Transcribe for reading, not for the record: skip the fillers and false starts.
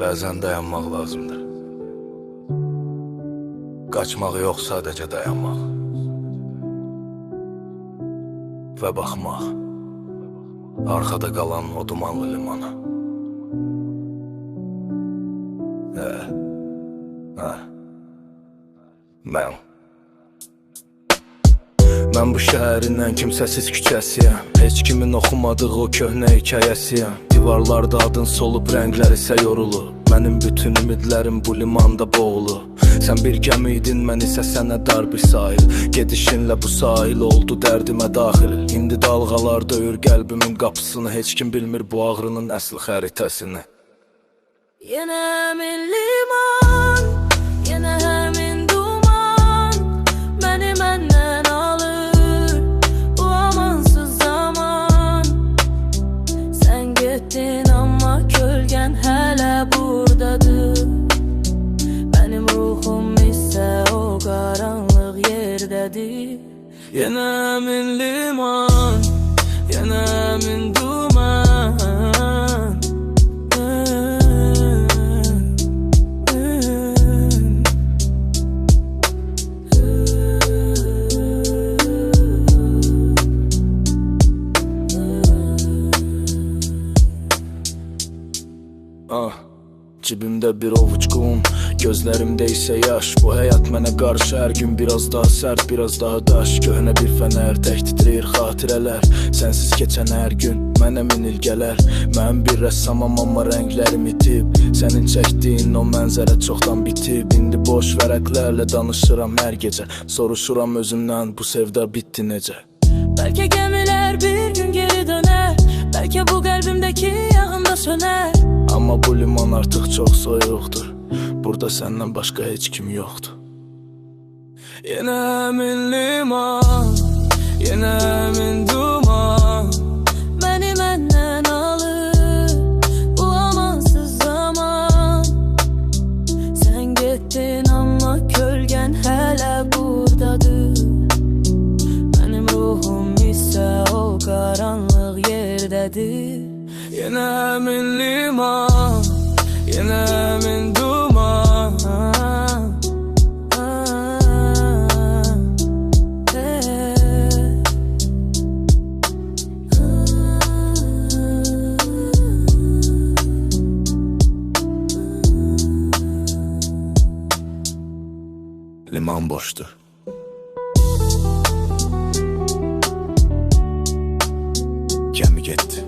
Bəzən dayanmaq lazımdır. Qaçmaq yox, sadəcə dayanmaq və baxmaq arxada qalan o dumanlı limana. Mən bu şəhərin ən kimsəsiz küçəsiyəm. Heç kimin oxumadığı o köhnə hekayəsiyəm. Divarlarda adın solub, rənglər isə yorulur. Mənim bütün ümidlərim bu limanda boğulur. Sən bir gəmi idin, mən isə sənə dar bir sahil. Gedişinlə bu sahil oldu dərdimə daxil. İndi dalğalar döyür qəlbimin qapısını. Heç kim bilmir bu ağrının əsl xəritəsini. Yenə min liman, yenə həmin duman məni məndən alır bu amansız zaman. Sən getdin amma kölgən hələ buradadır. Mənim ruhum isə o qaranlıq yerdədir. Yenə min liman, yenə min duman. Cibimdə bir ovuc qum, gözlərimdə isə yaş. Bu həyat mənə qarşı hər gün biraz daha sərt, biraz daha daş. Köhnə bir fənər, tək titrəyir xatirələr. Sənsiz keçən hər gün mənə min il gələr. Mən bir rəssamam amma rənglərim itib. Sənin çəkdiyin o mənzərə çoxdan bitib. İndi boş vərəqlərlə danışıram hər gecə. Soruşuram özümdən, bu sevda bitdi necə? Bəlkə gəmilər bir gün geri dönər. Bəlkə bu qəlbimdəki yağında sönər. Amma bu liman artıq çox soyuqdur. Burada səndən başqa heç kim yoxdur. Yenə min liman, yenə min duman məni məndən alır bu amansız zaman. Sən getdin amma kölgən hələ buradadır. Mənim ruhum isə o qaranlıq yerdədir. Yenə min liman, yenə min duman. Liman boşdur. Gəmi getdi.